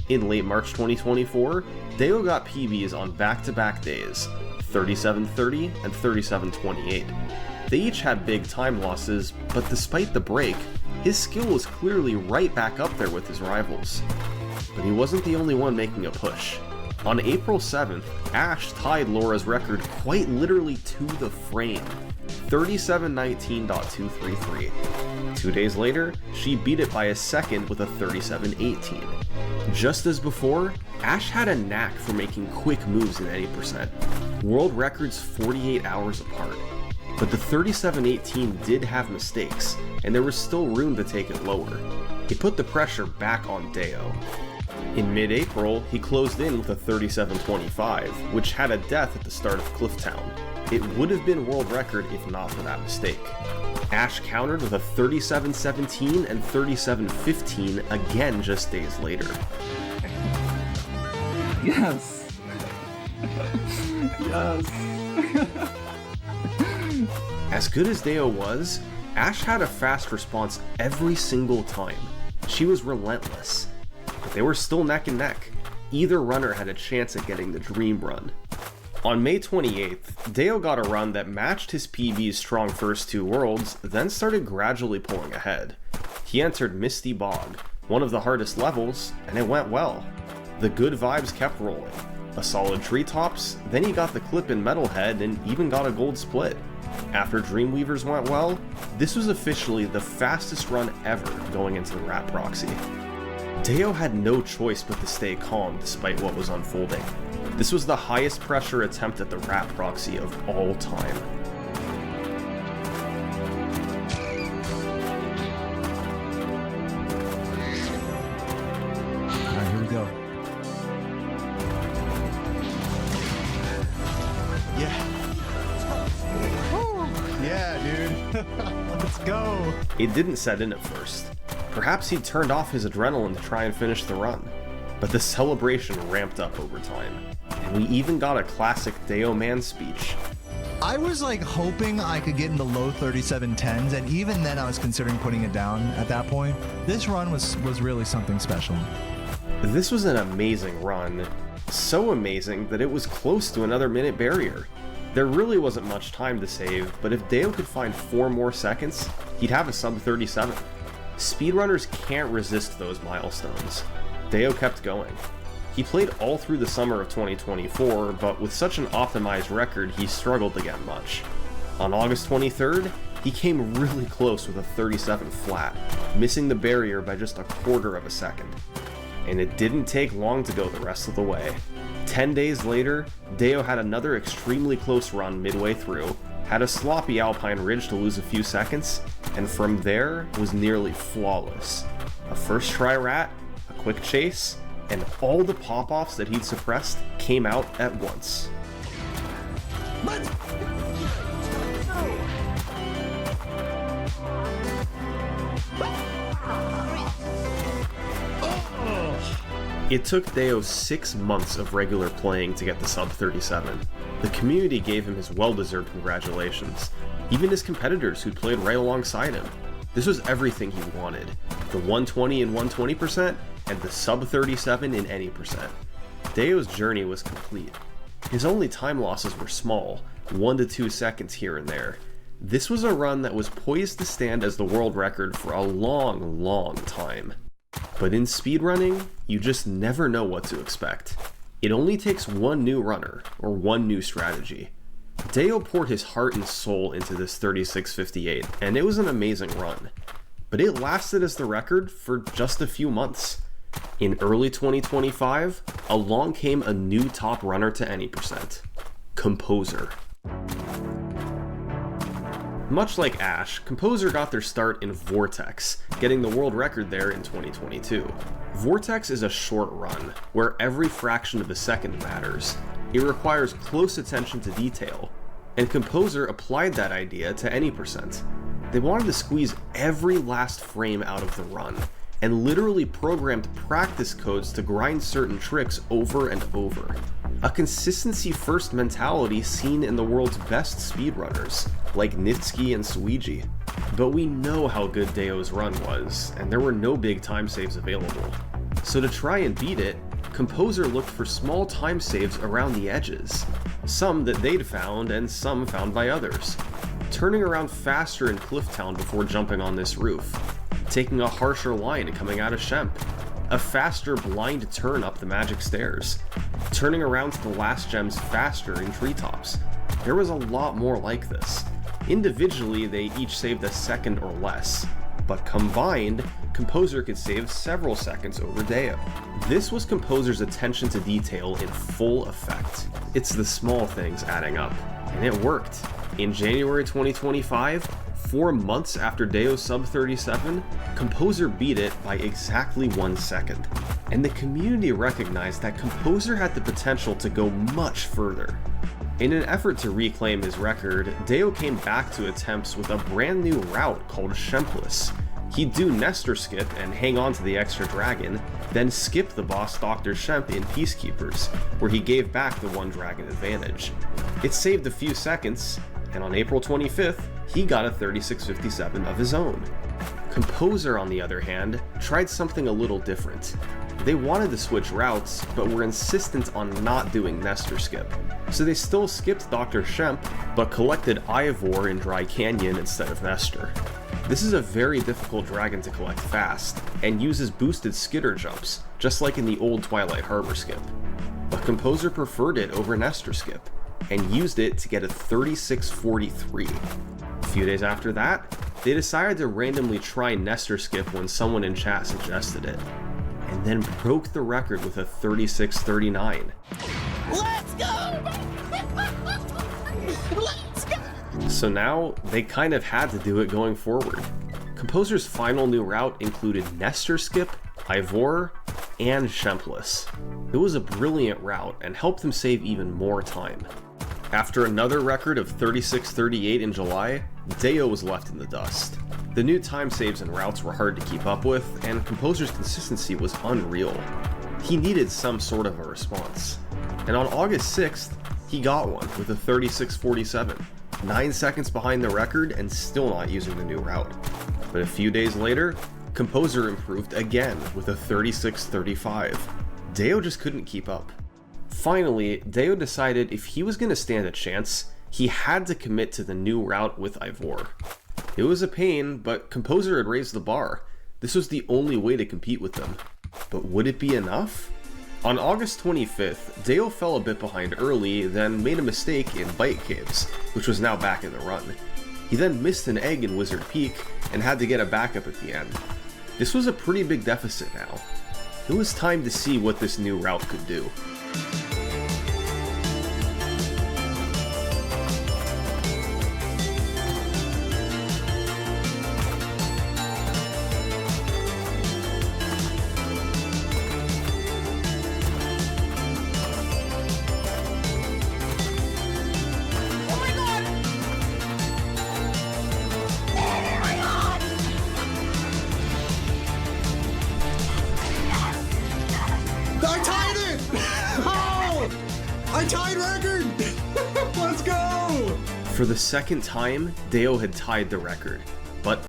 In late March 2024, Deo got PBs on back-to-back days, 37:30 and 37:28. They each had big time losses, but despite the break, his skill was clearly right back up there with his rivals. But he wasn't the only one making a push. On April 7th, Ash tied Laura's record quite literally to the frame, 37:19.233. 2 days later, she beat it by a second with a 37:18. Just as before, Ash had a knack for making quick moves in any percent. World records 48 hours apart. But the 37:18 did have mistakes, and there was still room to take it lower. It put the pressure back on Deo. In mid-April, he closed in with a 37:25, which had a death at the start of Clifftown. It would have been world record if not for that mistake. Ash countered with a 37:17 and 37:15 again just days later. Yes. Yes. As good as Deo was, Ash had a fast response every single time. She was relentless. But they were still neck and neck. Either runner had a chance at getting the dream run. On May 28th, Deo got a run that matched his PB's strong first two worlds, then started gradually pulling ahead. He entered Misty Bog, one of the hardest levels, and it went well. The good vibes kept rolling. A solid treetops, then he got the clip in Metalhead and even got a gold split. After Dreamweavers went well, this was officially the fastest run ever going into the Rat Proxy. Deo had no choice but to stay calm despite what was unfolding. This was the highest pressure attempt at the Rat Proxy of all time. Alright, here we go. Yeah. Yeah, dude. Let's go. It didn't set in at first. Perhaps he'd turned off his adrenaline to try and finish the run. But the celebration ramped up over time. And we even got a classic Deo Man speech. I was like hoping I could get in the low 37:10s, and even then I was considering putting it down at that point. This run was really something special. This was an amazing run. So amazing that it was close to another minute barrier. There really wasn't much time to save, but if Deo could find 4 more seconds, he'd have a sub 37. Speedrunners can't resist those milestones. Deo kept going. He played all through the summer of 2024, but with such an optimized record, he struggled to get much. On August 23rd, he came really close with a 37 flat, missing the barrier by just a quarter of a second. And it didn't take long to go the rest of the way. 10 days later, Deo had another extremely close run midway through, had a sloppy Alpine Ridge to lose a few seconds, and from there was nearly flawless. A first try rat, a quick chase, and all the pop-offs that he'd suppressed came out at once. It took Deo 6 months of regular playing to get the sub 37. The community gave him his well-deserved congratulations, even his competitors who'd played right alongside him. This was everything he wanted, the 120 in 120% and the sub 37 in any percent. Deo's journey was complete. His only time losses were small, 1 to 2 seconds here and there. This was a run that was poised to stand as the world record for a long, long time. But in speedrunning, you just never know what to expect. It only takes one new runner, or one new strategy. Deo poured his heart and soul into this 36:58, and it was an amazing run. But it lasted as the record for just a few months. In early 2025, along came a new top runner to any percent, Composer. Much like Ash, Composer got their start in Vortex, getting the world record there in 2022. Vortex is a short run, where every fraction of a second matters. It requires close attention to detail, and Composer applied that idea to any percent. They wanted to squeeze every last frame out of the run, and literally programmed practice codes to grind certain tricks over and over. A consistency-first mentality seen in the world's best speedrunners, like Nitsky and Suiji. But we know how good Deo's run was, and there were no big time saves available. So to try and beat it, Composer looked for small time saves around the edges, some that they'd found and some found by others. Turning around faster in Clifftown before jumping on this roof, taking a harsher line coming out of Shemp, a faster blind turn up the magic stairs, turning around to the last gems faster in Treetops. There was a lot more like this. Individually, they each saved a second or less, but combined, Composer could save several seconds over Deo. This was Composer's attention to detail in full effect. It's the small things adding up, and it worked. In January 2025, 4 months after Deo sub 37, Composer beat it by exactly 1 second. And the community recognized that Composer had the potential to go much further. In an effort to reclaim his record, Deo came back to attempts with a brand new route called Shempless. He'd do Nestor skip and hang on to the extra dragon, then skip the boss Dr. Shemp in Peacekeepers, where he gave back the 1 dragon advantage. It saved a few seconds, and on April 25th, he got a 3657 of his own. Composer, on the other hand, tried something a little different. They wanted to switch routes, but were insistent on not doing Nestor skip. So they still skipped Dr. Shemp, but collected Ivor in Dry Canyon instead of Nestor. This is a very difficult dragon to collect fast, and uses boosted skitter jumps, just like in the old Twilight Harbor skip. But Composer preferred it over Nestor skip, and used it to get a 3643. A few days after that, they decided to randomly try Nestor skip when someone in chat suggested it, and then broke the record with a 3639. Let's go! Let's go! So now, they kind of had to do it going forward. Composer's final new route included Nestor skip, Ivor, and Shempless. It was a brilliant route and helped them save even more time. After another record of 3638 in July, Deo was left in the dust. The new time saves and routes were hard to keep up with, and Composer's consistency was unreal. He needed some sort of a response. And on August 6th, he got one with a 3647, 9 seconds behind the record and still not using the new route. But a few days later, Composer improved again with a 3635. Deo just couldn't keep up. Finally, Deo decided if he was going to stand a chance, he had to commit to the new route with Ivor. It was a pain, but Composer had raised the bar. This was the only way to compete with them. But would it be enough? On August 25th, Deo fell a bit behind early, then made a mistake in Bite Caves, which was now back in the run. He then missed an egg in Wizard Peak, and had to get a backup at the end. This was a pretty big deficit now. It was time to see what this new route could do. I tied it! Oh! I tied record! Let's go! For the second time, Deo had tied the record.